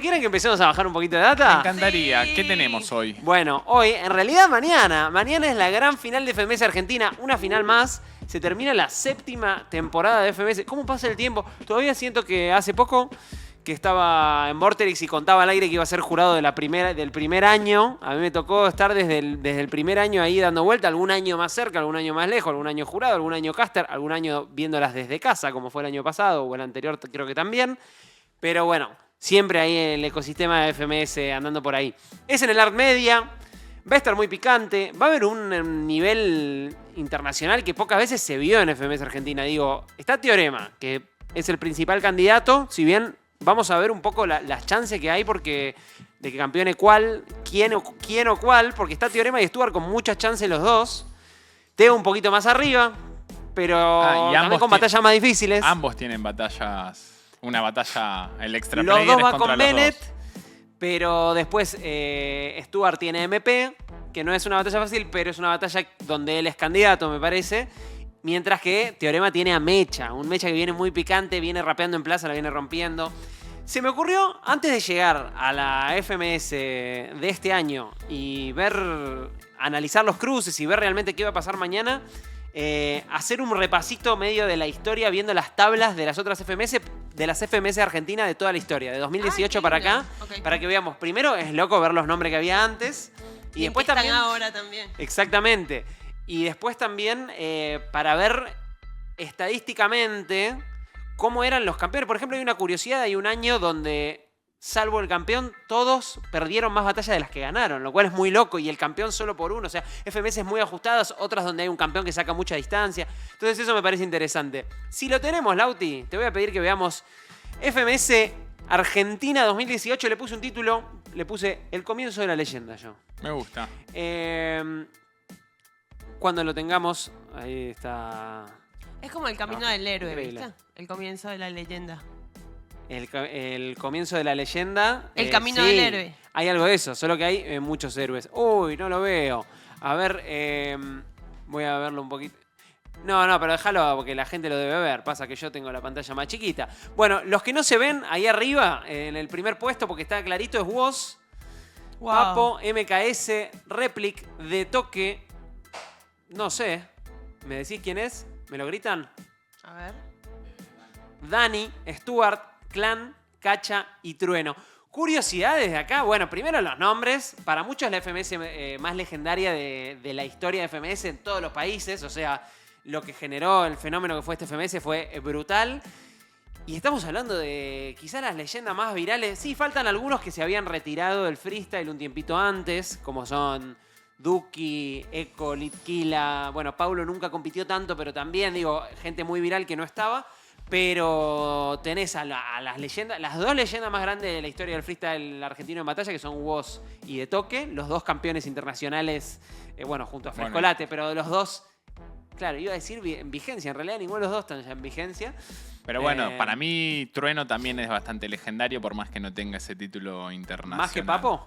¿quieren que empecemos a bajar un poquito de Me data? encantaría. Sí. ¿Qué tenemos hoy? Bueno, hoy, en realidad mañana. Mañana es la gran final de FMS Argentina. Una final más. Se termina la 7ª temporada de FMS. ¿Cómo pasa el tiempo? Todavía siento que hace poco que estaba en Vorterix y contaba al aire que iba a ser jurado del primer año. A mí me tocó estar desde el primer año ahí dando vuelta. Algún año más cerca, algún año más lejos, algún año jurado, algún año caster, algún año viéndolas desde casa, como fue el año pasado o el anterior creo que también. Pero bueno, siempre ahí en el ecosistema de FMS andando por ahí. Es en el Art Media, va a estar muy picante, va a haber un nivel internacional que pocas veces se vio en FMS Argentina. Digo, está Teorema, que es el principal candidato, si bien vamos a ver un poco las chances que hay de que campeone quién o cuál, porque está Teorema y Stuart con muchas chances los dos. Teo un poquito más arriba, pero y también con batallas más difíciles. Ambos tienen batallas. Una batalla, el extra Los player dos es va contra con los Bennett, dos. pero después Stuart tiene MP, que no es una batalla fácil, pero es una batalla donde él es candidato, me parece. Mientras que Teorema tiene a Mecha, un Mecha que viene muy picante, viene rapeando en plaza, la viene rompiendo. Se me ocurrió, antes de llegar a la FMS de este año y analizar los cruces y ver realmente qué va a pasar mañana, hacer un repasito medio de la historia viendo las tablas de las otras FMS, de las FMS Argentina de toda la historia, de 2018 para acá, Ok. para que veamos. Primero, es loco ver los nombres que había antes. Y en después qué están también. ahora también. Exactamente. Y después también para ver estadísticamente cómo eran los campeones. Por ejemplo, hay una curiosidad, hay un año donde, salvo el campeón, todos perdieron más batallas de las que ganaron, lo cual es muy loco, y el campeón solo por uno. O sea, FMS muy ajustadas, otras donde hay un campeón que saca mucha distancia. Entonces eso me parece interesante. Si lo tenemos, Lauti, te voy a pedir que veamos FMS Argentina 2018. Le puse un título, le puse El comienzo de la leyenda yo. Me gusta. Cuando lo tengamos, ahí está Es como el camino del héroe, increíble. ¿viste? El comienzo de la leyenda. el comienzo de la leyenda. El camino sí, del héroe. Hay algo de eso, solo que hay muchos héroes. Uy, no lo veo. A ver, voy a verlo un poquito. No, pero déjalo porque la gente lo debe ver. Pasa que yo tengo la pantalla más chiquita. Bueno, los que no se ven ahí arriba, en el primer puesto, porque está clarito, es Woz, Wow. Papo, MKS, Replic, De Toque. No sé. ¿Me decís quién es? ¿Me lo gritan? A ver. Dani, Stuart, Clan, Cacha y Trueno. Curiosidades de acá. Bueno, primero los nombres. Para muchos la FMS más legendaria de la historia de FMS en todos los países. O sea, lo que generó el fenómeno que fue este FMS fue brutal. Y estamos hablando de quizás las leyendas más virales. Sí, faltan algunos que se habían retirado del freestyle un tiempito antes, como son Duki, Eco, Litkila. Bueno, Paulo nunca compitió tanto, pero también, digo, gente muy viral que no estaba. Pero tenés a las leyendas, las dos leyendas más grandes de la historia del freestyle argentino en batalla, que son Woz y De Toque, los dos campeones internacionales, bueno, junto a Frescolate, pero de los dos, claro, iba a decir en vigencia, en realidad ninguno de los dos están ya en vigencia. Pero bueno, para mí Trueno también es bastante legendario, por más que no tenga ese título internacional. ¿Más que Papo?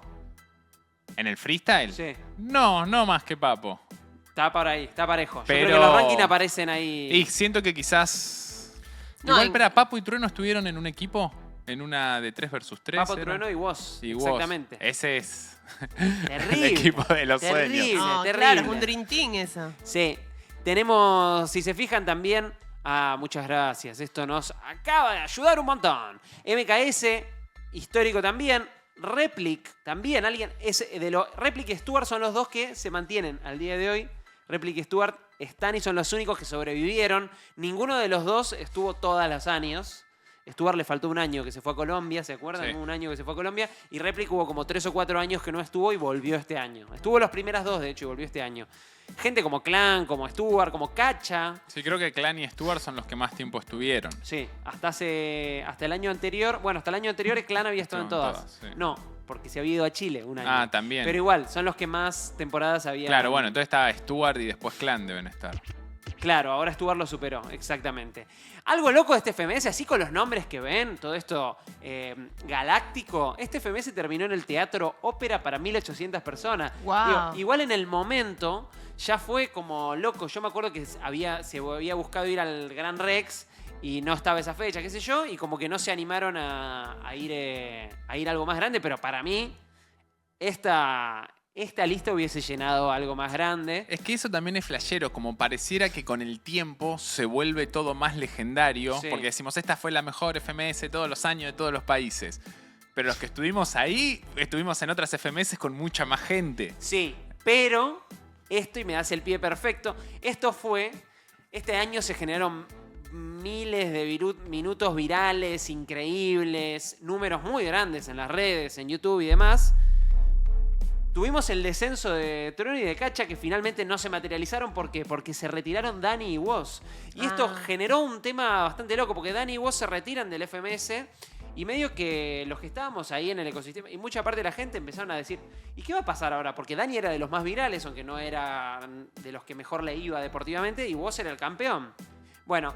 ¿En el freestyle? Sí. No más que Papo. Está por ahí, está parejo. Pero- Yo creo que los rankings aparecen ahí. Y siento que quizás... No, Igual, y- espera, Papo y Trueno estuvieron en un equipo, en una de 3 versus 3. Papo, Trueno y Woz. Y Woz. Exactamente. Ese es Terrible. el equipo de los Terrible. sueños. No, terrible. claro, es un Dream Team esa. Sí. Tenemos, si se fijan también... muchas gracias. Esto nos acaba de ayudar un montón. MKS, histórico también. Replic, también. Replic y Stuart son los dos que se mantienen al día de hoy. Replic y Stuart están y son los únicos que sobrevivieron. Ninguno de los dos estuvo todos los años. Stuart le faltó un año que se fue a Colombia, ¿se acuerdan? Sí. Un año que se fue a Colombia. Y Replic hubo como 3 o 4 años que no estuvo y volvió este año. Estuvo las primeras dos, de hecho, y volvió este año. Gente como Clan, como Stuart, como Cacha. Sí, creo que Clan y Stuart son los que más tiempo estuvieron. Sí, hasta el año anterior. Bueno, hasta el año anterior Clan había estado en Estaban todas. todas, sí. No, porque se había ido a Chile un año. Ah, también. Pero igual, son los que más temporadas había. Claro, bueno, entonces estaba Stuart y después Clan deben estar. Claro, ahora Stuart lo superó, exactamente. Algo loco de este FMS, así con los nombres que ven, todo esto galáctico. Este FMS terminó en el Teatro Ópera para 1.800 personas. Wow. Digo, igual en el momento ya fue como loco. Yo me acuerdo que se había buscado ir al Gran Rex y no estaba esa fecha, qué sé yo, y como que no se animaron a ir a algo más grande, pero para mí esta lista hubiese llenado algo más grande. Es que eso también es flashero, como pareciera que con el tiempo se vuelve todo más legendario, Sí. porque decimos, esta fue la mejor FMS de todos los años de todos los países. Pero los que estuvimos ahí, estuvimos en otras FMS con mucha más gente. Sí, pero esto, y me das el pie perfecto, este año se generaron miles de minutos virales, increíbles, números muy grandes en las redes, en YouTube y demás. Tuvimos el descenso de Trueno y de Cacha que finalmente no se materializaron. ¿Por qué? Porque se retiraron Dani y Woz. Y esto generó un tema bastante loco, porque Dani y Woz se retiran del FMS y medio que los que estábamos ahí en el ecosistema y mucha parte de la gente empezaron a decir, ¿y qué va a pasar ahora? Porque Dani era de los más virales, aunque no era de los que mejor le iba deportivamente, y Woz era el campeón. Bueno,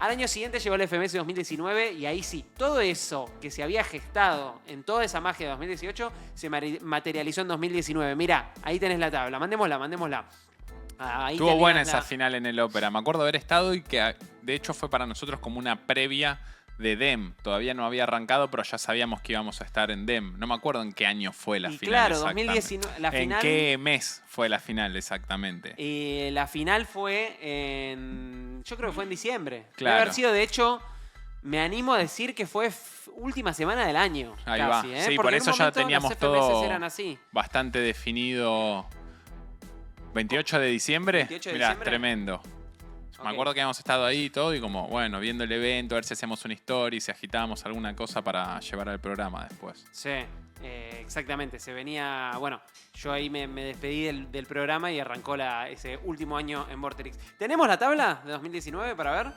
al año siguiente llegó el FMS 2019 y ahí sí, todo eso que se había gestado en toda esa magia de 2018 se materializó en 2019. Mirá, ahí tenés la tabla. Mandémosla. Ahí Estuvo tenías buena esa final en el Ópera. Me acuerdo haber estado y que de hecho fue para nosotros como una previa de DEM. Todavía no había arrancado, pero ya sabíamos que íbamos a estar en DEM. No me acuerdo en qué año fue la Y final. claro, exactamente. 2019, la final. ¿En qué mes fue la final exactamente? La final fue en. Yo creo que fue en diciembre. Claro. Debe haber sido, de hecho, me animo a decir que fue última semana del año. Ahí casi, va. Sí, Porque por en un eso ya momento teníamos los FMS todo eran así. bastante definido. 28 de diciembre. 28 de Mirá, diciembre. tremendo. Me Ok. acuerdo que habíamos estado ahí y todo y como, bueno, viendo el evento, a ver si hacíamos una story, si agitábamos alguna cosa para llevar al programa después. Sí, exactamente. Se venía. Bueno, yo ahí me despedí del programa y arrancó ese último año en Vorterix. ¿Tenemos la tabla de 2019 para ver?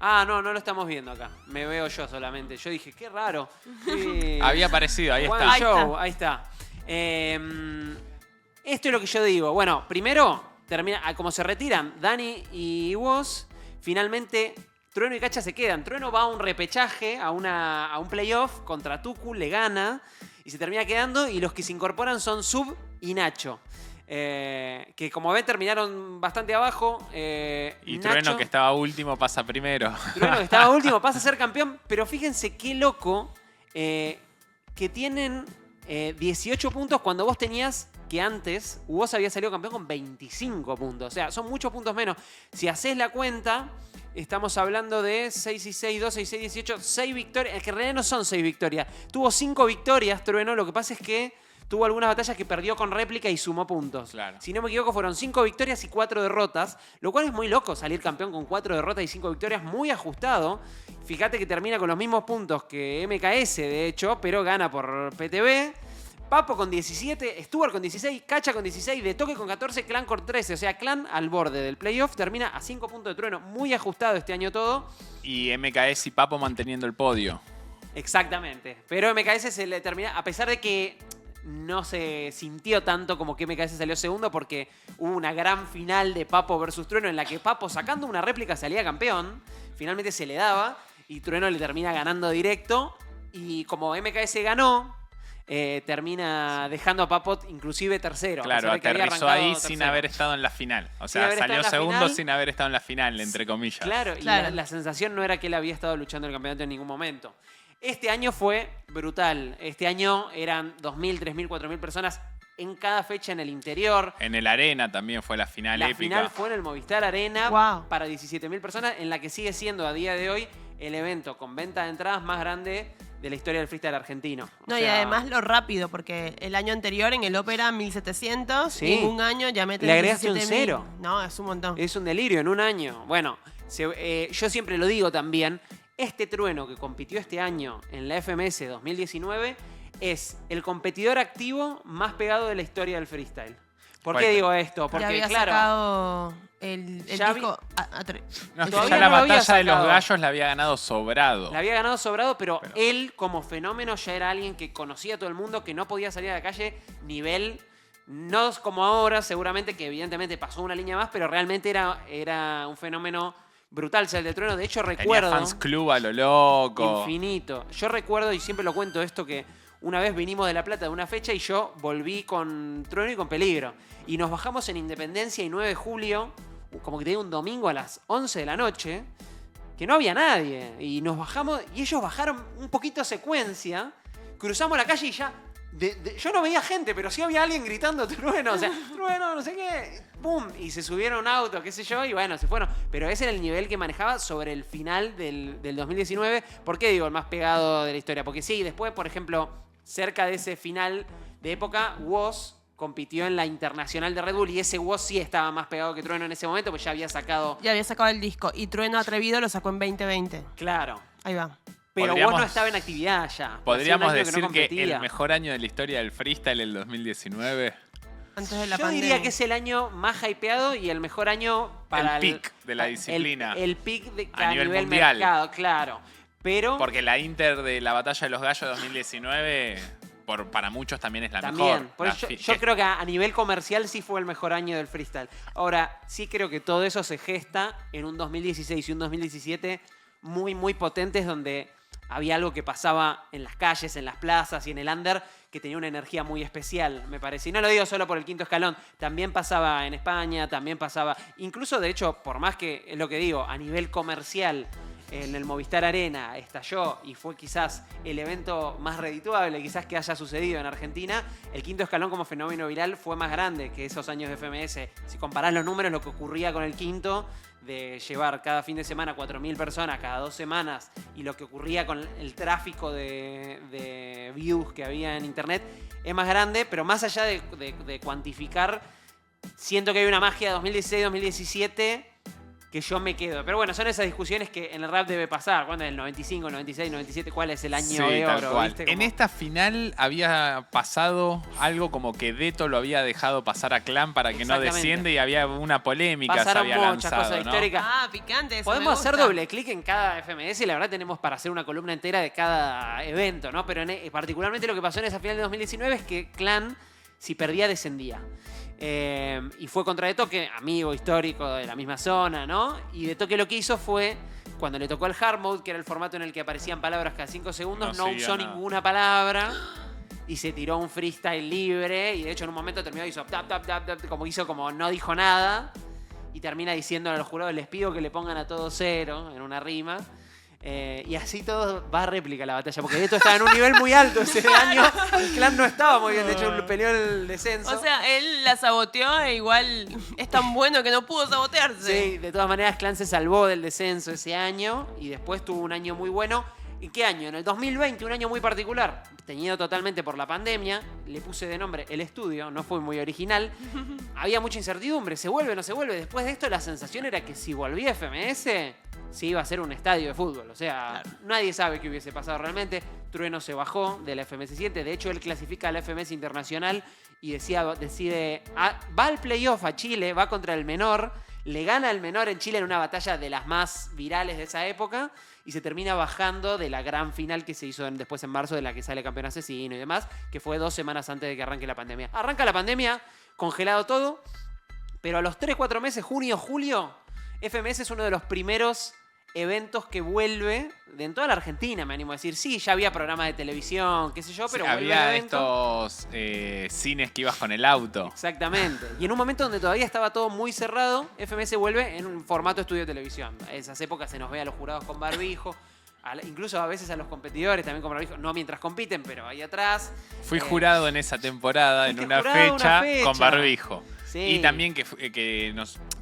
Ah, no lo estamos viendo acá. Me veo yo solamente. Yo dije, qué raro. Había aparecido, ahí One está. Show, ahí está. Esto es lo que yo digo. Bueno, primero, como se retiran Dani y Woz, finalmente Trueno y Cacha se quedan. Trueno va a un repechaje, a un playoff contra Tucu, le gana y se termina quedando. Y los que se incorporan son Sub y Nacho. Que como ven terminaron bastante abajo. Y Nacho, Trueno, que estaba último, pasa primero. Trueno, que estaba último, pasa a ser campeón. Pero fíjense qué loco que tienen 18 puntos cuando vos tenías que antes vos había salido campeón con 25 puntos. O sea, son muchos puntos menos. Si haces la cuenta, estamos hablando de 6 y 6, 12 y 6, 18, 6 victorias. Es que en realidad no son 6 victorias. Tuvo 5 victorias, Trueno. Lo que pasa es que tuvo algunas batallas que perdió con réplica y sumó puntos. Claro. Si no me equivoco, fueron 5 victorias y 4 derrotas, lo cual es muy loco salir campeón con 4 derrotas y 5 victorias, muy ajustado. Fíjate que termina con los mismos puntos que MKS, de hecho, pero gana por PTB. Papo con 17, Stuart con 16, Cacha con 16, De Toque con 14, Clan con 13. O sea, Clan al borde del playoff, termina a 5 puntos de Trueno. Muy ajustado este año todo. Y MKS y Papo manteniendo el podio. Exactamente. Pero MKS se le termina, a pesar de que no se sintió tanto como que MKS salió segundo, porque hubo una gran final de Papo versus Trueno en la que Papo, sacando una réplica, salía campeón. Finalmente se le daba y Trueno le termina ganando directo. Y como MKS ganó, termina dejando a Papo inclusive tercero. Claro, a pesar de que había aterrizó arrancado ahí sin tercero. haber estado en la final. O Sin sea, haber estado salió en la segundo final. sin haber estado en la final, entre comillas. Claro, y Claro. la sensación no era que él había estado luchando el campeonato en ningún momento. Este año fue brutal. Este año eran 2.000, 3.000, 4.000 personas en cada fecha en el interior. En el Arena también fue la final La épica. final fue en el Movistar Arena Wow. para 17.000 personas, en la que sigue siendo a día de hoy el evento con venta de entradas más grande de la historia del freestyle argentino. O No, y sea, además lo rápido, porque el año anterior en el Ópera 1.700 Sí. y en un año ya meten Le agregaste un 17.000. cero. No, es un montón. es un delirio en un año. Bueno, yo siempre lo digo también, este Trueno que compitió este año en la FMS 2019 es el competidor activo más pegado de la historia del freestyle. ¿Por qué Bueno. digo esto? Ya Porque, había claro, sado el Ya disco... No, es que Todavía ya la no lo había batalla de los sacado. gallos la había ganado sobrado. la había ganado sobrado, pero él como fenómeno ya era alguien que conocía a todo el mundo, que no podía salir a la calle nivel, no como ahora seguramente, que evidentemente pasó una línea más, pero realmente era un fenómeno brutal. O sea, el de Trueno, de hecho Tenía recuerdo... fans club a lo loco. Infinito. Yo recuerdo, y siempre lo cuento esto, que una vez vinimos de La Plata de una fecha y yo volví con Trueno y con Peligro. Y nos bajamos en Independencia y 9 de julio, como que te digo, un domingo a las 11 de la noche. que no había nadie. Y nos bajamos, y ellos bajaron un poquito secuencia, cruzamos la calle y ya... yo no veía gente, pero sí había alguien gritando trueno, o sea, trueno, no sé qué, ¡pum! Y se subieron a un auto, qué sé yo, y bueno, se fueron. Pero ese era el nivel que manejaba sobre el final del 2019. ¿Por qué digo el más pegado de la historia? Porque sí, después, por ejemplo, cerca de ese final de época, Woz compitió en la internacional de Red Bull y ese Woz sí estaba más pegado que Trueno en ese momento, pues ya había sacado... Ya había sacado el disco. Y Trueno Atrevido lo sacó en 2020. Claro. Ahí va. Pero Woz no estaba en actividad ya. Podríamos Hacía un año decir no que competía. el mejor año de la historia del freestyle, el 2019. Antes de la Yo pandemia. diría que es el año más hypeado y el mejor año para El peak de la disciplina. El peak A a nivel nivel mundial. mercado, claro. Pero Porque la Inter de la Batalla de los Gallos 2019, para muchos también es la también. mejor. Por eso yo creo que a nivel comercial sí fue el mejor año del freestyle. Ahora, sí creo que todo eso se gesta en un 2016 y un 2017 muy, muy potentes donde había algo que pasaba en las calles, en las plazas y en el under que tenía una energía muy especial, me parece. Y no lo digo solo por el quinto escalón, también pasaba en España, también pasaba... Incluso, de hecho, por más que, es lo que digo, a nivel comercial, en el Movistar Arena estalló y fue quizás el evento más redituable quizás que haya sucedido en Argentina, el quinto escalón como fenómeno viral fue más grande que esos años de FMS. Si comparás los números, lo que ocurría con el quinto, de llevar cada fin de semana 4.000 personas cada 2 semanas y lo que ocurría con el tráfico de views que había en internet, es más grande, pero más allá de cuantificar, siento que hay una magia 2016-2017 que yo me quedo. Pero bueno, son esas discusiones que en el rap debe pasar. ¿Cuándo es el 95, 96, 97? ¿Cuál es el año Sí, de tal oro? cual. ¿Viste? En Como- esta final había pasado algo como que Deto lo había dejado pasar a Clan para que no Exactamente. descienda y había una polémica, se Pasaron había muchas lanzado, cosas ¿no? históricas. Ah, picante. Eso Podemos me hacer gusta. doble clic en cada FMS y la verdad tenemos para hacer una columna entera de cada evento, ¿no? Pero particularmente lo que pasó en esa final de 2019 es que Clan, si perdía, descendía. Y fue contra De Toque, amigo histórico de la misma zona, ¿no? Y De Toque lo que hizo fue, cuando le tocó el hard mode, que era el formato en el que aparecían palabras cada 5 segundos, No no seguía usó nada. ninguna palabra y se tiró un freestyle libre. Y de hecho en un momento terminó, hizo tap, tap, tap, tap, como no dijo nada. Y termina diciendo a los jurados, les pido que le pongan a todo cero en una rima. Y así todo va a réplica la batalla, porque esto estaba en un nivel muy alto ese año. El Clan no estaba muy bien, de hecho peleó el descenso. O sea, él la saboteó e igual es tan bueno que no pudo sabotearse. Sí, de todas maneras Clan se salvó del descenso ese año y después tuvo un año muy bueno. ¿En qué año? En el 2020, un año muy particular, teñido totalmente por la pandemia. Le puse de nombre El Estudio, no fue muy original. Había mucha incertidumbre, ¿se vuelve o no se vuelve? Después de esto la sensación era que si volvía FMS, se iba a ser un estadio de fútbol. O sea, nadie sabe qué hubiese pasado realmente. Trueno se bajó de la FMS 7, de hecho él clasifica a la FMS Internacional y decide, va al playoff a Chile, va contra el menor, le gana al menor en Chile en una batalla de las más virales de esa época y se termina bajando de la gran final que se hizo después en marzo, de la que sale campeón asesino y demás, que fue 2 semanas antes de que arranque la pandemia. Arranca la pandemia, congelado todo, pero a los 3-4 meses, junio, julio, FMS es uno de los primeros eventos que vuelve en toda la Argentina, me animo a decir. Sí, ya había programas de televisión, qué sé yo, pero Sí, vuelve el había evento. estos cines que ibas con el auto. Exactamente. Y en un momento donde todavía estaba todo muy cerrado, FMS vuelve en un formato estudio de televisión. En esas épocas se nos ve a los jurados con barbijo, incluso a veces a los competidores también con barbijo, no mientras compiten, pero ahí atrás. Fui jurado en esa temporada, en fuiste una jurado en una fecha, con fecha. barbijo. Sí. Y también que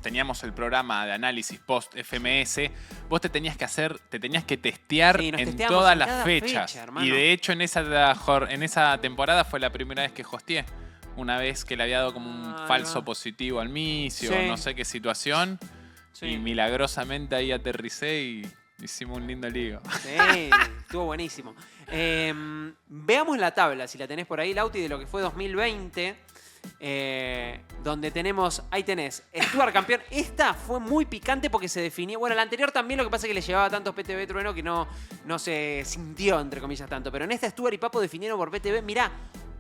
teníamos el programa de análisis post FMS, vos te tenías que testear Sí, nos en testeamos todas en las cada fechas. fecha, hermano. Y de hecho en esa temporada fue la primera vez que hosteé. Una vez que le había dado como un Ahí falso va. positivo al misio, Sí. no sé qué situación. Sí. Y milagrosamente ahí aterricé y hicimos un lindo lío. Sí, estuvo buenísimo. Veamos la tabla, si la tenés por ahí, Lauti, de lo que fue 2020. Donde tenemos, ahí tenés, Stuart campeón. Esta fue muy picante porque se definió. Bueno, la anterior también, lo que pasa es que le llevaba tantos PTV Trueno que no se sintió, entre comillas, tanto. Pero en esta Stuart y Papo definieron por PTV, mirá,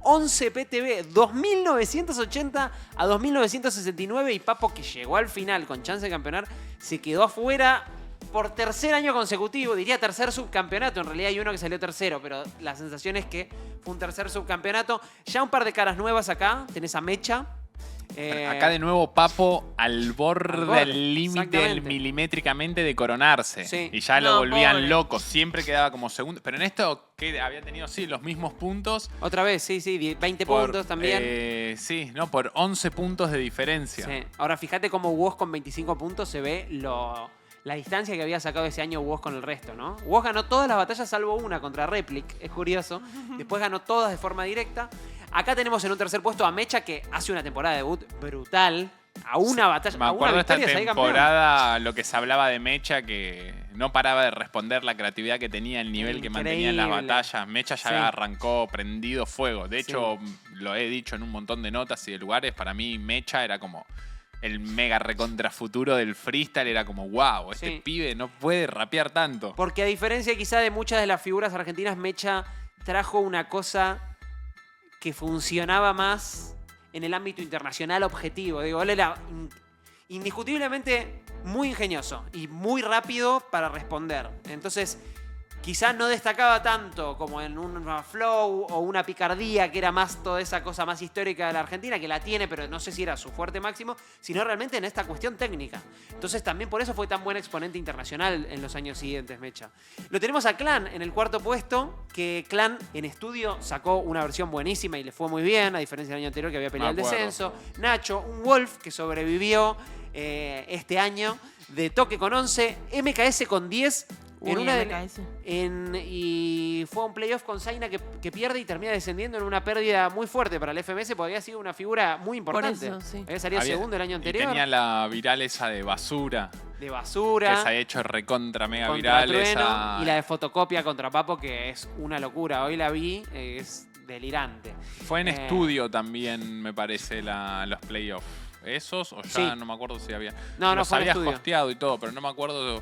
11 PTV, 2.980 a 2.969. Y Papo, que llegó al final con chance de campeonar, se quedó afuera por tercer año consecutivo, diría tercer subcampeonato. En realidad hay uno que salió tercero, pero la sensación es que fue un tercer subcampeonato. Ya un par de caras nuevas acá. Tenés a Mecha, Acá de nuevo Papo al borde, borde, al límite exactamente. milimétricamente de coronarse. Sí. Y ya lo No, volvían pobre. loco. Siempre quedaba como segundo. Pero en esto, que había tenido, sí, los mismos puntos. Otra vez, sí, 20 por, puntos también. Sí, no, por 11 puntos de diferencia. Sí. Ahora fíjate cómo Woz con 25 puntos se ve la distancia que había sacado ese año Woz con el resto, ¿no? Woz ganó todas las batallas salvo una contra Replic, es curioso. Después ganó todas de forma directa. Acá tenemos en un tercer puesto a Mecha, que hace una temporada de debut brutal. A una batalla, Me a una acuerdo de esta victoria se campeón. temporada, lo que se hablaba de Mecha, que no paraba de responder la creatividad que tenía, el nivel que mantenía en las Increíble. batallas. Mecha ya Sí. arrancó prendido fuego. De Sí. hecho, lo he dicho en un montón de notas y de lugares, para mí Mecha era como el mega recontra futuro del freestyle. Era como, wow, este Sí. pibe no puede rapear tanto. Porque a diferencia quizá de muchas de las figuras argentinas, Mecha trajo una cosa que funcionaba más en el ámbito internacional objetivo. Digo, él era indiscutiblemente muy ingenioso y muy rápido para responder. Entonces, quizá no destacaba tanto como en una flow o una picardía, que era más toda esa cosa más histórica de la Argentina, que la tiene, pero no sé si era su fuerte máximo, sino realmente en esta cuestión técnica. Entonces también por eso fue tan buen exponente internacional en los años siguientes, Mecha. Lo tenemos a Clan en el cuarto puesto, que Clan en estudio sacó una versión buenísima y le fue muy bien, a diferencia del año anterior que había peleado el Me acuerdo. descenso. Nacho, un Wolf que sobrevivió este año, de toque con 11, MKS con 10. En Uy, una de- MKS. y fue a un playoff con Zaina que pierde y termina descendiendo en una pérdida muy fuerte para el FMS, porque había sido una figura muy importante. eso, sí. Había salido segundo el año Y anterior, tenía la viral esa de basura, de que basura, se ha hecho recontra mega contra viral. Trueno, Esa... y la de fotocopia contra Papo, que es una locura. Hoy la vi, es delirante. Fue en Eh, estudio también, me parece, los playoffs. ¿Esos? O ya Sí. no me acuerdo si había. No, Los fue en habías estudio. hosteado y todo, pero no me acuerdo.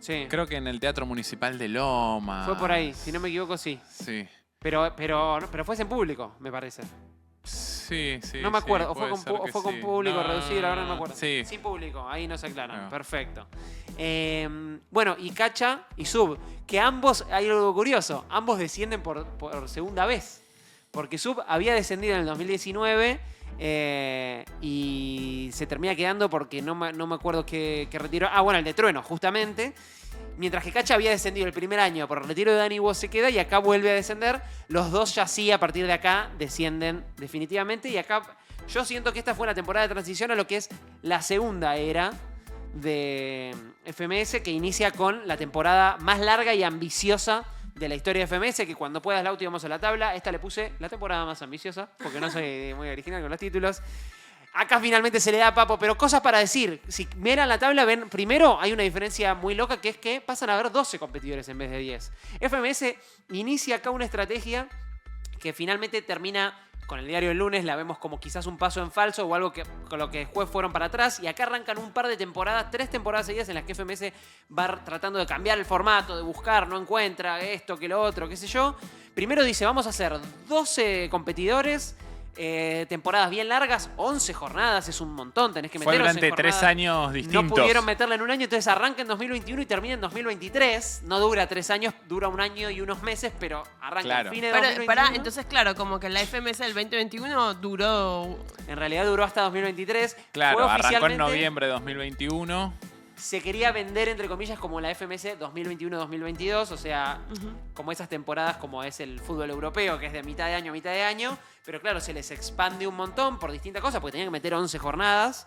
Sí, Creo que en el Teatro Municipal de Loma. fue por ahí, si no me equivoco, sí. Sí. Pero fue en público, me parece. Sí. No me acuerdo, sí, o fue puede con, ser que fue con sí. público No, reducido, ahora no me acuerdo. Sí. Sin público, ahí nos aclaran. Ah. Perfecto. Bueno, y Cacha y Sub, que ambos, hay algo curioso, ambos descienden por segunda vez. Porque Sub había descendido en el 2019 y se termina quedando porque no me acuerdo qué retiró. Ah, bueno, el de Trueno, justamente. Mientras que Cacha había descendido el primer año por el retiro de Dani Woz se queda y acá vuelve a descender. Los dos ya sí, a partir de acá, descienden definitivamente. Y acá yo siento que esta fue una temporada de transición a lo que es la segunda era de FMS, que inicia con la temporada más larga y ambiciosa de la historia de FMS, que cuando puedas, Lauti, vamos a la tabla. Esta le puse la temporada más ambiciosa, porque no soy muy original con los títulos. Acá finalmente se le da a Papo, pero cosas para decir. Si miran la tabla, ven, primero hay una diferencia muy loca, que es que pasan a haber 12 competidores en vez de 10. FMS inicia acá una estrategia que finalmente termina con el diario del lunes, la vemos como quizás un paso en falso o algo que con lo que después fueron para atrás. Y acá arrancan un par de temporadas, 3 temporadas seguidas en las que FMS va tratando de cambiar el formato, de buscar, no encuentra esto, que lo otro, qué sé yo. Primero dice, vamos a hacer 12 competidores, temporadas bien largas, 11 jornadas, es un montón, tenés que Fue meter 11 durante 3 jornadas. años distintos. No pudieron meterla en un año, entonces arranca en 2021 y termina en 2023. No dura 3 años, dura un año y unos meses, pero arranca Claro. en fines de Pero, 2021. pará, entonces, claro, como que la FMS del 2021 duró. En realidad duró hasta 2023. Claro, Fue arrancó en oficialmente- noviembre de 2021. Se quería vender, entre comillas, como la FMS 2021-2022, o sea, como esas temporadas como es el fútbol europeo, que es de mitad de año, pero claro, se les expande un montón por distintas cosas, porque tenían que meter 11 jornadas.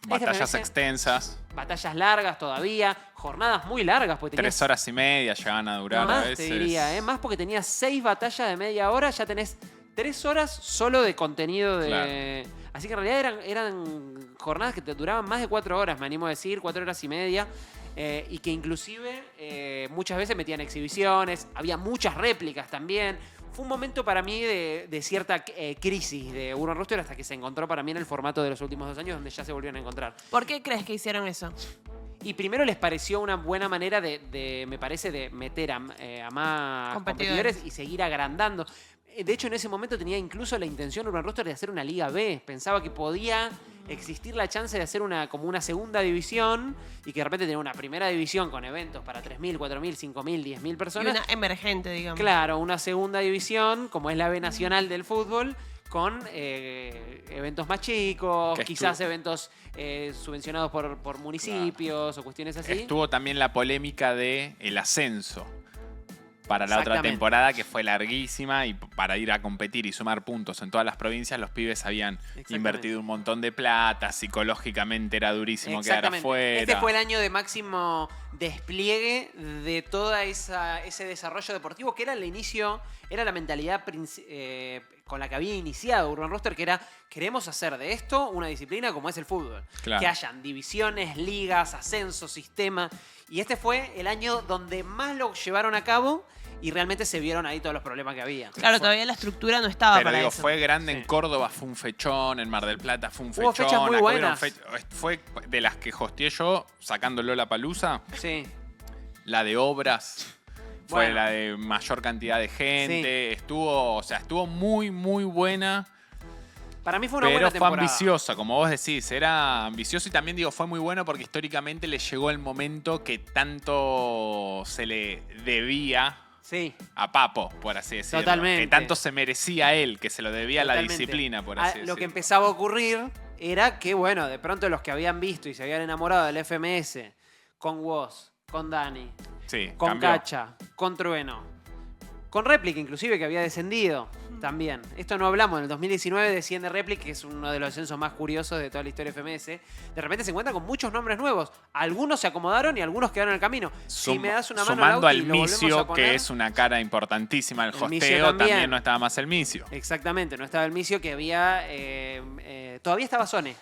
Batallas FMS, extensas. batallas largas todavía, jornadas muy largas, porque 3 tenías horas y media llegaban a durar a más, veces. te diría, más porque tenías 6 batallas de media hora, ya tenés 3 horas solo de contenido de... Claro. Así que en realidad eran jornadas que te duraban más de 4 horas, me animo a decir, 4 horas y media. Y que inclusive muchas veces metían exhibiciones, había muchas réplicas también. Fue un momento para mí de cierta crisis de Urban Rooster hasta que se encontró para mí en el formato de los últimos 2 años donde ya se volvieron a encontrar. ¿Por qué crees que hicieron eso? Y primero les pareció una buena manera me parece, de meter a más competidores y seguir agrandando. De hecho, en ese momento tenía incluso la intención Urban Rooster de hacer una Liga B. Pensaba que podía existir la chance de hacer como una segunda división y que de repente tener una primera división con eventos para 3.000, 4.000, 5.000, 10.000 Y personas. una emergente, digamos. Claro, una segunda división, como es la B Nacional del fútbol, con eventos más chicos, Que quizás eventos subvencionados por municipios o cuestiones así. Estuvo también la polémica de el ascenso para la otra Exactamente. temporada, que fue larguísima, y para ir a competir y sumar puntos en todas las provincias, los pibes habían Exactamente. invertido un montón de plata, psicológicamente era durísimo quedar afuera. Este fue el año de máximo despliegue de toda ese desarrollo deportivo que era el inicio, era la mentalidad con la que había iniciado Urban Roster, que era: queremos hacer de esto una disciplina como es el fútbol. Claro. Que hayan divisiones, ligas, ascensos, sistema. Y este fue el año donde más lo llevaron a cabo y realmente se vieron ahí todos los problemas que había. Claro, todavía la estructura no estaba Pero para digo, eso. fue grande Sí. en Córdoba, fue un fechón, en Mar del Plata fue un Hubo fechón. fechas muy acá hubieron buenas. fue de las que hosteé yo, sacando Lollapalooza, Sí. la de obras. Fue Bueno. la de mayor cantidad de gente. Estuvo muy, muy buena. Para mí fue una Pero buena fue temporada. ambiciosa, como vos decís. Era ambicioso y también digo, fue muy bueno porque históricamente le llegó el momento que tanto se le debía Sí. a Papo, por así decirlo. Totalmente. Que tanto se merecía él, que se lo debía a la Totalmente. disciplina, por Ah, así Lo decirlo. que empezaba a ocurrir era que, bueno, de pronto los que habían visto y se habían enamorado del FMS, con Woz, con Dani, Sí, con cambió. Cacha, con Trueno, con Replica inclusive, que había descendido también. Esto no hablamos, en el 2019 desciende Replica, que es uno de los descensos más curiosos de toda la historia de FMS. De repente se encuentra con muchos nombres nuevos. Algunos se acomodaron y algunos quedaron en el camino. Si me das una mano, Sumando Lauti, al lo volvemos a Micio, poner. que es una cara importantísima del El Micio hosteo, también. también no estaba más el Micio. Exactamente, no estaba el Micio, que había... todavía estaba Sone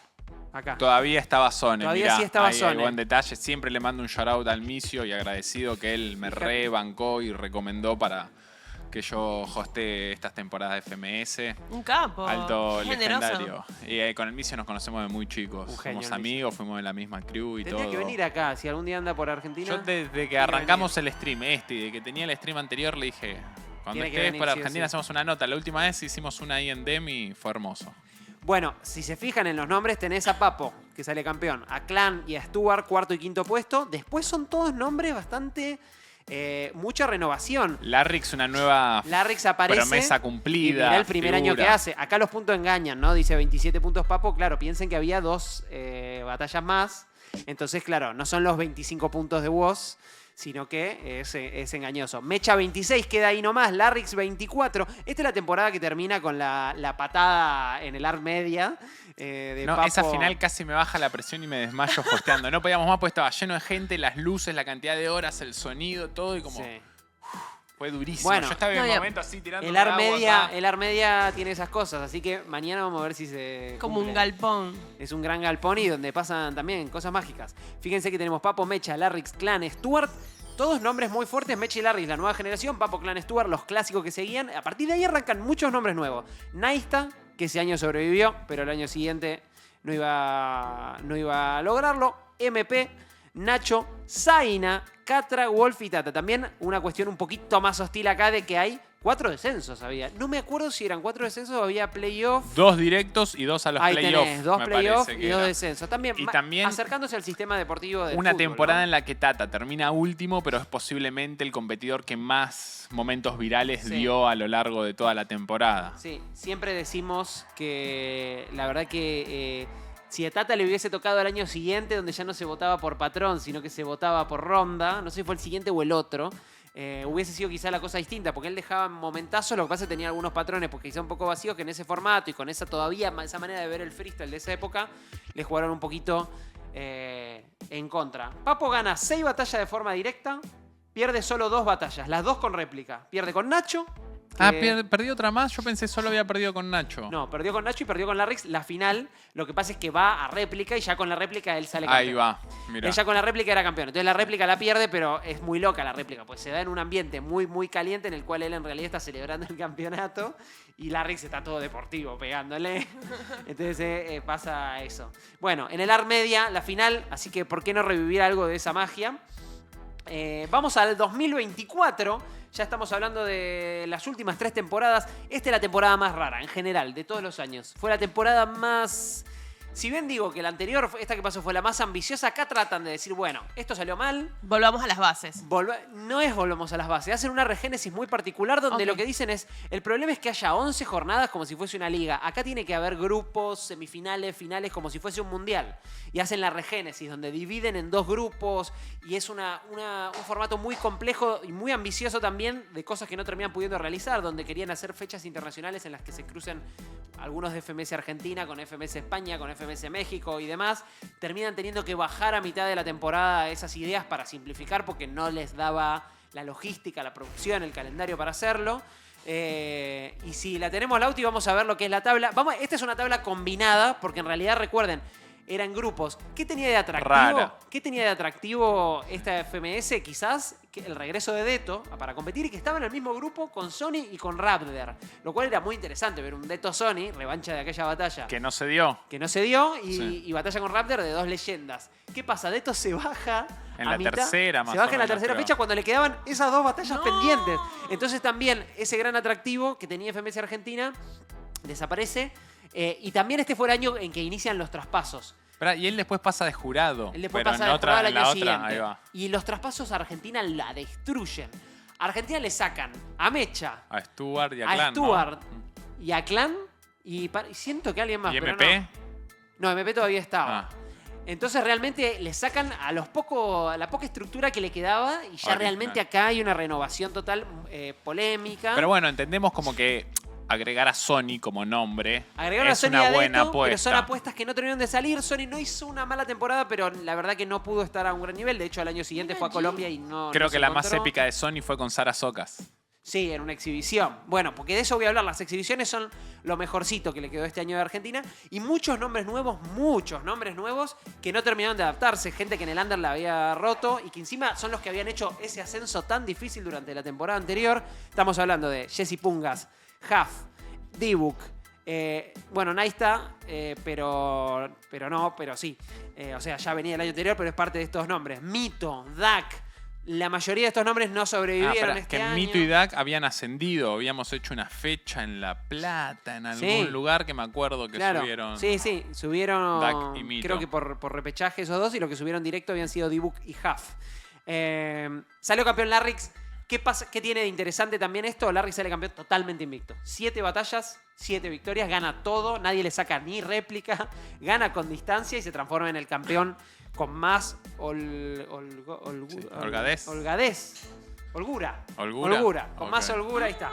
acá. Todavía estaba Sone. Todavía mirá, sí estaba ahí hay Sone. buen detalle. Siempre le mando un shout out al Micio y agradecido que él me Fíjate. rebancó y recomendó para que yo hostee estas temporadas de FMS. Un capo. Alto Generoso. legendario. Y con el Micio nos conocemos de muy chicos. Un genio, Somos el Micio. amigos, fuimos de la misma crew y Tendría todo. que venir acá, si algún día anda por Argentina. Yo desde que que arrancamos el stream y de que tenía el stream anterior le dije, cuando Tiene que estés venir, por sí o Argentina sí. hacemos una nota. La última vez hicimos una ahí en Dem y fue hermoso. Bueno, si se fijan en los nombres, tenés a Papo, que sale campeón, a Clan y a Stuart, cuarto y quinto puesto. Después son todos nombres bastante... mucha renovación. Larrix, una nueva Larrix aparece. promesa Y cumplida. mirá el primer año figura. que hace. Acá los puntos engañan, ¿no? Dice 27 puntos Papo. Claro, piensen que había 2 batallas más. Entonces, claro, no son los 25 puntos de Woz, sino que es engañoso. Mecha 26, queda ahí nomás. Larrix 24. Esta es la temporada que termina con la patada en el Art Media. De No, Papo. esa final casi me baja la presión y me desmayo hosteando. No podíamos más porque estaba lleno de gente, las luces, la cantidad de horas, el sonido, todo y como Sí. fue durísimo. Bueno. Yo estaba en No, el ya. momento así tirando El Art Media tiene esas cosas, así que mañana vamos a ver si se Como cumple. un galpón. Es un gran galpón y donde pasan también cosas mágicas. Fíjense que tenemos Papo, Mecha, Larrix, Clan, Stuart. Todos nombres muy fuertes. Mecha y Larrix, la nueva generación. Papo, Clan, Stuart, los clásicos que seguían. A partir de ahí arrancan muchos nombres nuevos. Naista, que ese año sobrevivió, pero el año siguiente no iba a lograrlo. MP, Nacho, Zaina, Catra, Wolf y Tata. También una cuestión un poquito más hostil acá de que hay 4 descensos había. No me acuerdo si eran 4 descensos o había playoff. 2 directos y 2 a los Ahí playoffs. tenés, 2 me playoffs parece y que 2 era. descensos. También, Y también acercándose al sistema deportivo del Una fútbol, temporada ¿no? en la que Tata termina último, pero es posiblemente el competidor que más momentos virales Sí. dio a lo largo de toda la temporada. Sí, siempre decimos que la verdad que si a Tata le hubiese tocado el año siguiente, donde ya no se votaba por patrón, sino que se votaba por ronda, no sé si fue el siguiente o el otro, hubiese sido quizá la cosa distinta, porque él dejaba momentazos, lo que pasa es que tenía algunos patrones, porque quizá un poco vacíos, que en ese formato y con esa esa manera de ver el freestyle de esa época, le jugaron un poquito en contra. Papo gana 6 batallas de forma directa, pierde solo 2 batallas, las 2 con réplica. Pierde con Nacho. ¿Perdió otra más? Yo pensé solo había perdido con Nacho. No, perdió con Nacho y perdió con Larrix. La final, lo que pasa es que va a réplica y ya con la réplica él sale campeón. Ahí va, mira. Él ya con la réplica era campeón. Entonces la réplica la pierde, pero es muy loca la réplica, pues se da en un ambiente muy, muy caliente en el cual él en realidad está celebrando el campeonato y Larrix está todo deportivo pegándole. Entonces pasa eso. Bueno, en el Art Media, la final, así que ¿por qué no revivir algo de esa magia? Vamos al 2024. Ya estamos hablando de las últimas 3 temporadas. Esta es la temporada más rara en general de todos los años. Fue la temporada más Si bien digo que la anterior, esta que pasó, fue la más ambiciosa, acá tratan de decir, bueno, esto salió mal, Volvamos a las bases. no es volvemos a las bases, hacen una regénesis muy particular donde Ok. lo que dicen es, el problema es que haya 11 jornadas como si fuese una liga. Acá tiene que haber grupos, semifinales, finales, como si fuese un mundial. Y hacen la regénesis, donde dividen en 2 grupos y es un formato muy complejo y muy ambicioso también de cosas que no terminan pudiendo realizar, donde querían hacer fechas internacionales en las que se crucen algunos de FMS Argentina con FMS España, con FMS México y demás. Terminan teniendo que bajar a mitad de la temporada esas ideas para simplificar porque no les daba la logística, la producción, el calendario para hacerlo. Y si la tenemos, Lauti, vamos a ver lo que es la tabla. Esta es una tabla combinada porque en realidad, recuerden, eran grupos. ¿Qué tenía de atractivo? Rara. ¿Qué tenía de atractivo esta FMS? Quizás el regreso de Detto para competir y que estaba en el mismo grupo con Sony y con Raptor. Lo cual era muy interesante ver un Detto Sony, revancha de aquella batalla. Que no se dio. Que no se dio y, Sí. y batalla con Raptor de 2 leyendas. ¿Qué pasa? Detto se baja En a la mitad, tercera, más se o baja en la menos, tercera creo. fecha cuando le quedaban esas 2 batallas No. pendientes. Entonces también ese gran atractivo que tenía FMS Argentina desaparece. Y también este fue el año en que inician los traspasos. Pará, y él después pasa de jurado. Él después pero pasa en de otra, jurado al en año la siguiente. otra, ahí va. Y los traspasos a Argentina la destruyen. A Argentina le sacan a Mecha, A Stuart y a a Clan, ¿no? Stuart y a Clan. Y siento que alguien más. ¿Y pero MP? No, MP todavía estaba. Ah. Entonces realmente le sacan a la poca estructura que le quedaba y ya Ok, realmente claro. acá hay una renovación total polémica. Pero bueno, entendemos como que agregar a Sony como nombre Agregaron es a Sony una y a buena Detto, apuesta. pero son apuestas que no terminaron de salir. Sony no hizo una mala temporada, pero la verdad que no pudo estar a un gran nivel. De hecho, al año siguiente fue a Colombia y no Creo no que se la más encontró. épica de Sony fue con Sara Socas. Sí, en una exhibición. Bueno, porque de eso voy a hablar. Las exhibiciones son lo mejorcito que le quedó este año de Argentina. Y muchos nombres nuevos que no terminaron de adaptarse. Gente que en el under la había roto y que encima son los que habían hecho ese ascenso tan difícil durante la temporada anterior. Estamos hablando de Jesse Pungas, Huff, D-Book. Bueno, Naista, pero sí. O sea, ya venía el año anterior, pero es parte de estos nombres. Mito, Dak. La mayoría de estos nombres no sobrevivieron pará, este que año. Mito y Dak habían ascendido. Habíamos hecho una fecha en La Plata, en algún Sí. lugar que me acuerdo que Claro. subieron. Sí, subieron. Dak y Mito. Creo que por repechaje esos dos y lo que subieron directo habían sido D-Book y Huff. Salió campeón Larrix. ¿Qué pasa? ¿Qué tiene de interesante también esto? Larrix sale campeón totalmente invicto. 7 batallas, 7 victorias, gana todo, nadie le saca ni réplica, gana con distancia y se transforma en el campeón con más holgadez. Holgura. Holgura. Con Ok. más holgura, ahí está.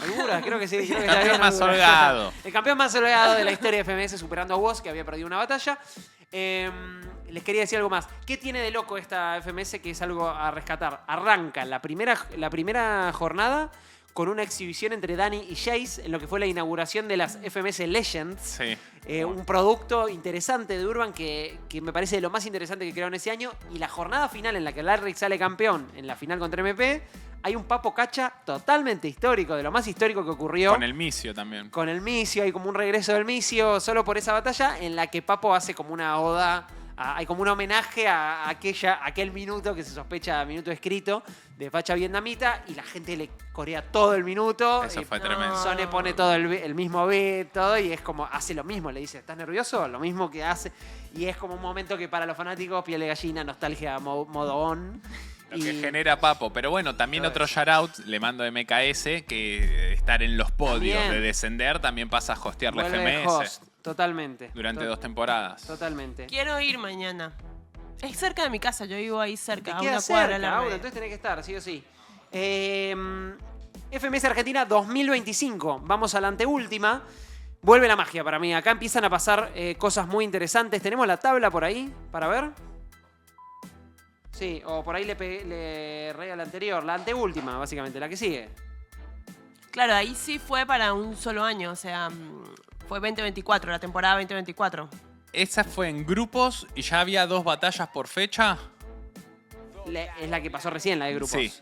Holgura, creo que sí. Creo que está Campeón bien, más holgura. holgado. El campeón más holgado de la historia de FMS, superando a Woz, que había perdido una batalla. Les quería decir algo más. ¿Qué tiene de loco esta FMS que es algo a rescatar? Arranca la primera jornada con una exhibición entre Dani y Jace en lo que fue la inauguración de las FMS Legends. Sí. Un producto interesante de Urban que me parece de lo más interesante que crearon ese año. Y la jornada final en la que Larrix sale campeón en la final contra MP, hay un Papo Cacha totalmente histórico, de lo más histórico que ocurrió. Con el Micio también. Con el Micio, hay como un regreso del Micio solo por esa batalla en la que Papo hace como una oda, hay como un homenaje a aquel minuto que se sospecha, minuto escrito, de facha vietnamita, y la gente le corea todo el minuto. Eso y fue tremendo. Sone pone todo el mismo beat, todo, y es como, hace lo mismo, le dice, ¿estás nervioso? Lo mismo que hace. Y es como un momento que para los fanáticos, piel de gallina, nostalgia, modo on. Lo que genera Papo. Pero bueno, también otro shoutout, le mando de MKS, que estar en los podios También. de descender también pasa a hostear la Vuelve de FMS host, totalmente. durante 2 temporadas. Totalmente. Quiero ir mañana. Es cerca de mi casa, yo vivo ahí Te cerca, a queda una cuadra de cerca, la Aura, red. entonces tenés que estar, sí o sí. FMS Argentina 2025. Vamos a la anteúltima. Vuelve la magia para mí. Acá empiezan a pasar cosas muy interesantes. ¿Tenemos la tabla por ahí para ver? Sí, o por ahí le erré a la anterior. La anteúltima, básicamente, la que sigue. Claro, ahí sí fue para un solo año, o sea, fue 2024, la temporada 2024. Esa fue en grupos y ya había 2 batallas por fecha. Es la que pasó recién, la de grupos. Sí.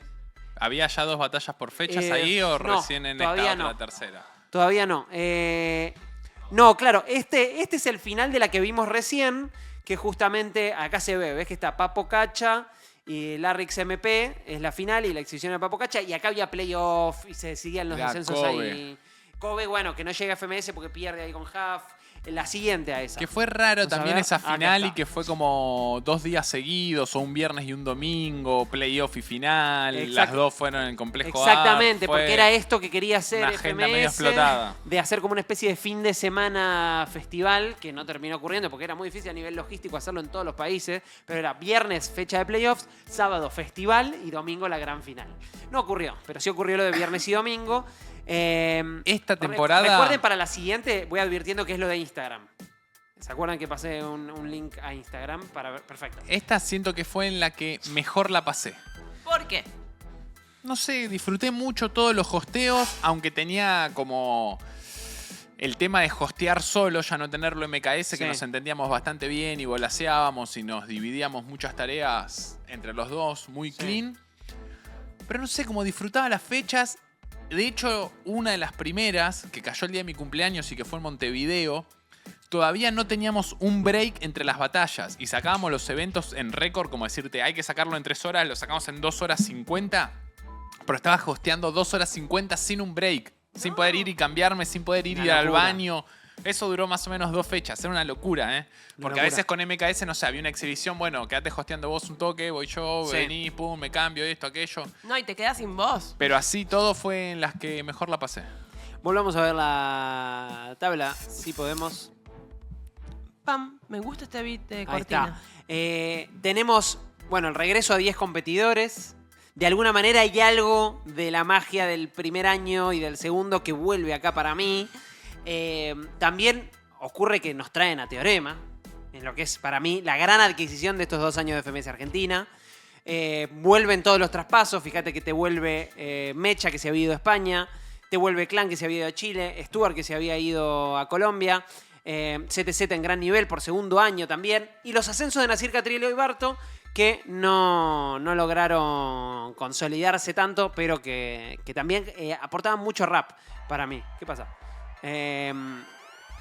¿Había ya 2 batallas por fechas Eh, ahí o no, recién en todavía esta otra no. tercera? Todavía no. No, claro, este es el final de la que vimos recién, que justamente acá se ve, ves que está Papo Cacha y Larrix MP, es la final y la exhibición de Papo Cacha, y acá había playoff y se seguían los La descensos Kobe. ahí. Kobe, bueno, que no llega a FMS porque pierde ahí con Huff. la siguiente a esa. Que fue raro Vamos a también ver. esa Acá final está. y que fue como 2 días seguidos, o un viernes y un domingo, playoff y final. Las Exacto. dos fueron en el complejo Exactamente, A. Fue porque era esto que quería hacer una agenda medio FMS, explotada. de hacer como una especie de fin de semana festival, que no terminó ocurriendo porque era muy difícil a nivel logístico hacerlo en todos los países, pero era viernes fecha de playoffs, sábado festival y domingo la gran final. No ocurrió, pero sí ocurrió lo de viernes y domingo. Esta temporada- Recuerden para la siguiente, voy advirtiendo que es lo de Instagram. ¿Se acuerdan que pasé un link a Instagram para ver? Perfecto. Esta siento que fue en la que mejor la pasé. ¿Por qué? No sé, disfruté mucho todos los hosteos, aunque tenía como el tema de hostear solo, ya no tenerlo en MKS, Sí. que nos entendíamos bastante bien y volaseábamos y nos dividíamos muchas tareas entre los dos, muy Sí. clean. Pero no sé, como disfrutaba las fechas. De hecho, una de las primeras, que cayó el día de mi cumpleaños y que fue en Montevideo, todavía no teníamos un break entre las batallas y sacábamos los eventos en récord, como decirte, hay que sacarlo en 3 horas, lo sacamos en 2 horas 50, pero estaba hosteando 2 horas 50 sin un break, sin poder ir y cambiarme, sin poder ir Una al locura. baño. Eso duró más o menos 2 fechas, era una locura, ¿eh? Porque a locura. veces con MKS, no sé, había una exhibición, bueno, quédate hosteando vos un toque, voy yo, Sí. vení, pum, me cambio, esto, aquello. No, y te quedas sin voz. Pero así todo fue en las que mejor la pasé. Volvamos a ver la tabla, si podemos. Pam, me gusta este beat de Ahí cortina. está. Tenemos, bueno, el regreso a 10 competidores. De alguna manera hay algo de la magia del primer año y del segundo que vuelve acá para mí. También ocurre que nos traen a Teorema, en lo que es para mí la gran adquisición de estos 2 años de FMS Argentina. Vuelven todos los traspasos, fíjate que te vuelve Mecha, que se había ido a España, te vuelve Clan, que se había ido a Chile, Stuart, que se había ido a Colombia, CTZ en gran nivel por segundo año también, y los ascensos de Nasir Catrillo y Barto, que no lograron consolidarse tanto, pero que también aportaban mucho rap para mí. ¿Qué pasa?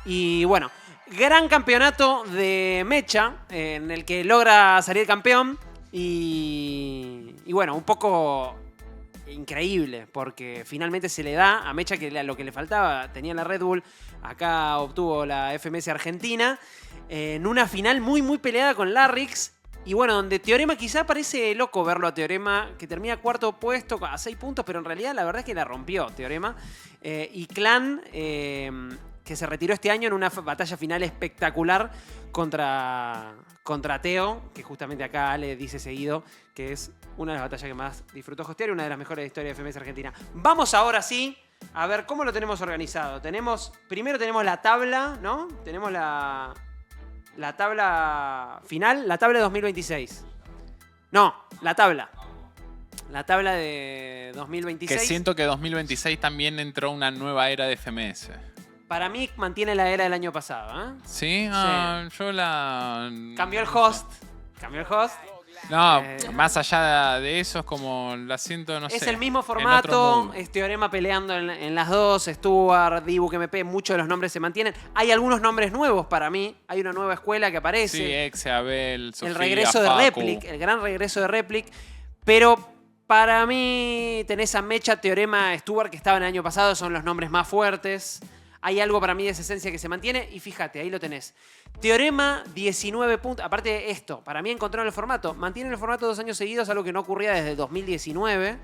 Y bueno, gran campeonato de Mecha, en el que logra salir campeón. Y bueno, un poco increíble, porque finalmente se le da a Mecha que lo que le faltaba, tenía la Red Bull, acá obtuvo la FMS Argentina, en una final muy muy peleada con Larrix. Y bueno, donde Teorema quizá parece loco verlo a Teorema, que termina cuarto puesto a 6 puntos, pero en realidad la verdad es que la rompió Teorema. Y Clan, que se retiró este año en una batalla final espectacular contra Teo, que justamente acá Ale dice seguido que es una de las batallas que más disfrutó hostear y una de las mejores de la historia de FMS Argentina. Vamos ahora sí a ver cómo lo tenemos organizado. Primero tenemos la tabla, ¿no? Tenemos la tabla final, la tabla de 2026. No, la tabla. La tabla de 2026. Que siento que 2026 también entró una nueva era de FMS. Para mí mantiene la era del año pasado, ¿eh? ¿Sí? Yo la... Cambió el host. Cambió el host. No, más allá de eso es como la siento, no sé. Es el mismo en otro formato, mood. es Teorema peleando en las dos, Stuart, Dibu, MP, muchos de los nombres se mantienen. Hay algunos nombres nuevos para mí, hay una nueva escuela que aparece. Sí, Exe, Abel, Sofía, El regreso de Facu. Replic, el gran regreso de Replic. Pero para mí tenés a Mecha, Teorema, Stuart, que estaban el año pasado, son los nombres más fuertes. Hay algo para mí de esa esencia que se mantiene y fíjate, ahí lo tenés. Teorema, 19 puntos. Aparte de esto, para mí encontraron el formato. Mantienen el formato 2 años seguidos, algo que no ocurría desde 2019.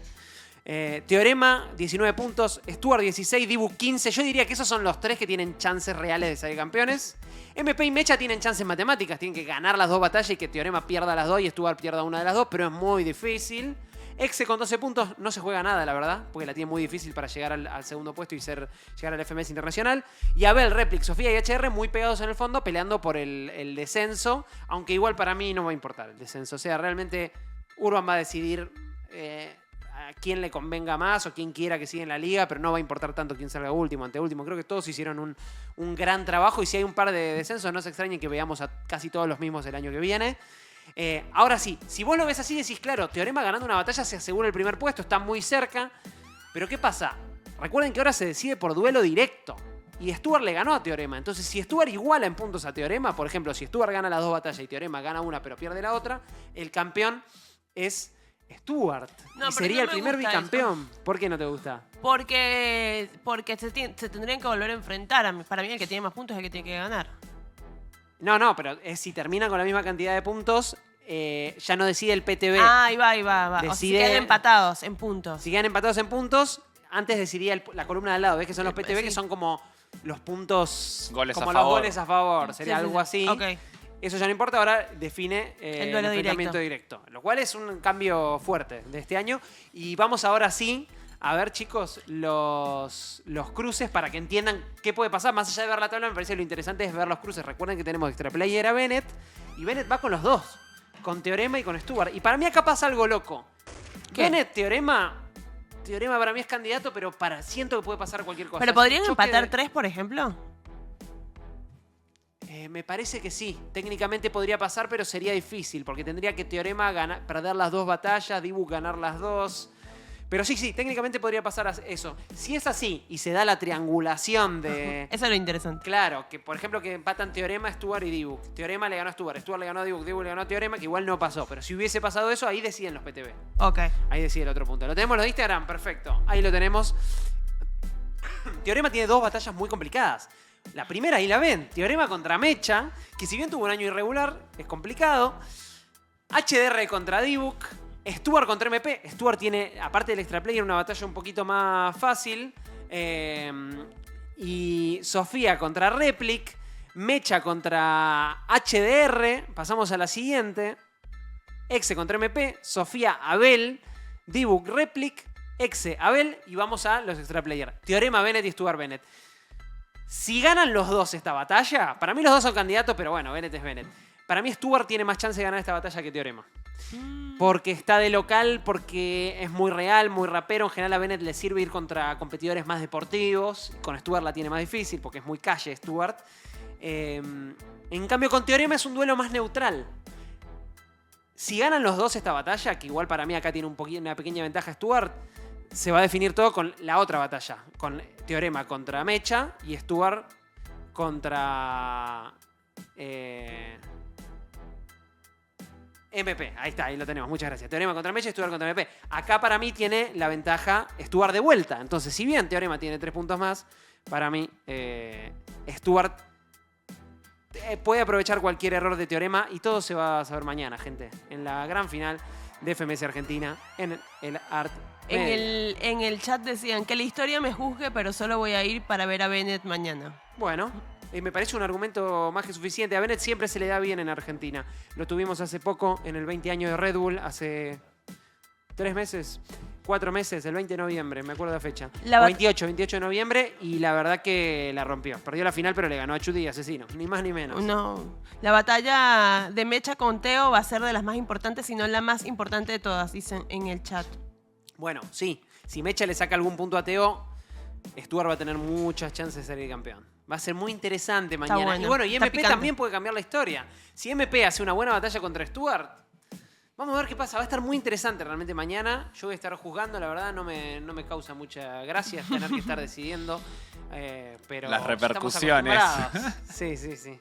Teorema, 19 puntos. Stuart, 16. Dibu, 15. Yo diría que esos son los 3 que tienen chances reales de salir campeones. MP y Mecha tienen chances matemáticas. Tienen que ganar las 2 batallas y que Teorema pierda las 2 y Stuart pierda una de las 2, pero es muy difícil. Exe con 12 puntos no se juega nada, la verdad, porque la tiene muy difícil para llegar al segundo puesto y llegar al FMS Internacional. Y Abel, Replic, Sofía y HR muy pegados en el fondo, peleando por el descenso, aunque igual para mí no va a importar el descenso. O sea, realmente Urban va a decidir a quién le convenga más o quién quiera que siga en la liga, pero no va a importar tanto quién salga último, anteúltimo. Creo que todos hicieron un gran trabajo y si hay un par de descensos, no se extrañen que veamos a casi todos los mismos el año que viene. Ahora sí, si vos lo ves así, decís, claro, Teorema ganando una batalla se asegura el primer puesto, está muy cerca. Pero ¿qué pasa? Recuerden que ahora se decide por duelo directo. Y Stuart le ganó a Teorema. Entonces, si Stuart iguala en puntos a Teorema, por ejemplo, si Stuart gana las 2 batallas y Teorema gana una pero pierde la otra, el campeón es Stuart. No, Y pero sería no el me primer gusta bicampeón. ¿Por qué no te gusta? Porque se tendrían que volver a enfrentar. Para mí el que tiene más puntos es el que tiene que ganar. No, pero si terminan con la misma cantidad de puntos, ya no decide el PTB. Ah, ahí va. O sea, se Decide- quedan empatados en puntos. Si quedan empatados en puntos, antes decidía la columna de al lado. ¿Ves que son los PTB? Sí. Que son como los puntos... Goles como a los favor. goles a favor. Sería Sí, sí, algo sí. así. Ok. Eso ya no importa, ahora define El duelo enfrentamiento directo. Lo cual es un cambio fuerte de este año. Y vamos ahora sí a ver, chicos, los cruces para que entiendan qué puede pasar. Más allá de ver la tabla, me parece lo interesante es ver los cruces. Recuerden que tenemos extra player a Bennett. Y Bennett va con los dos. Con Teorema y con Stuart. Y para mí acá pasa algo loco. ¿Qué? Bennett, Teorema para mí es candidato, pero siento que puede pasar cualquier cosa. ¿Pero Es podrían un choque empatar de- 3, por ejemplo? Me parece que sí. Técnicamente podría pasar, pero sería difícil, porque tendría que Teorema perder las dos batallas, Dibu ganar las dos. Pero sí, técnicamente podría pasar eso. Si es así y se da la triangulación de... Eso es lo interesante. Claro, que por ejemplo que empatan Teorema, Stuart y Dibu. Teorema le ganó a Stuart, Stuart le ganó a Dibu, Dibu le ganó a Teorema, que igual no pasó. Pero si hubiese pasado eso, ahí deciden los PTB. Ok. Ahí decide el otro punto. Lo tenemos los de Instagram, perfecto. Ahí lo tenemos. Teorema tiene dos batallas muy complicadas. La primera, ahí la ven, Teorema contra Mecha, que si bien tuvo un año irregular, es complicado. HDR contra Dibuk. Stuart contra MP. Stuart tiene, aparte del extra player, una batalla un poquito más fácil. Y Sofía contra Replic. Mecha contra HDR. Pasamos a la siguiente. Exe contra MP. Sofía, Abel. Dibuk, Replic. Exe, Abel. Y vamos a los extra player. Teorema, Bennett y Stuart Bennett. Si ganan los dos esta batalla, para mí los dos son candidatos, pero bueno, Bennett es Bennett. Para mí Stuart tiene más chance de ganar esta batalla que Teorema. Porque está de local, porque es muy real, muy rapero. En general a Bennett le sirve ir contra competidores más deportivos. Con Stuart la tiene más difícil porque es muy calle Stuart. En cambio con Teorema es un duelo más neutral. Si ganan los dos esta batalla, que igual para mí acá tiene una pequeña ventaja Stuart, se va a definir todo con la otra batalla. Con Teorema contra Mecha y Stuart contra... MP, ahí está, ahí lo tenemos, muchas gracias. Teorema contra Mecha y Stuart contra MP. Acá para mí tiene la ventaja Stuart de vuelta. Entonces, si bien Teorema tiene 3 puntos más, para mí Stuart puede aprovechar cualquier error de Teorema y todo se va a saber mañana, gente. En la gran final de FMS Argentina en el Art Media. En el chat decían que la historia me juzgue, pero solo voy a ir para ver a Bennett mañana. Bueno, me parece un argumento más que suficiente. A Bennett siempre se le da bien en Argentina. Lo tuvimos hace poco, en el 20 años de Red Bull, hace 3 meses, 4 meses, el 20 de noviembre, me acuerdo la fecha. La O bat- 28 de noviembre, y la verdad que la rompió. Perdió la final, pero le ganó a Chudi y Asesino, ni más ni menos. No. La batalla de Mecha con Teo va a ser de las más importantes, si no la más importante de todas, dicen en el chat. Bueno, sí, si Mecha le saca algún punto a Teo, Stuart va a tener muchas chances de ser el campeón. Va a ser muy interesante mañana. bueno, Y bueno, y está MP picante. también puede cambiar la historia. Si MP hace una buena batalla contra Stuart, vamos a ver qué pasa. Va a estar muy interesante realmente mañana. Yo voy a estar juzgando, la verdad no me causa mucha gracia tener que estar decidiendo. Pero Las estamos repercusiones. acostumbrados. Sí.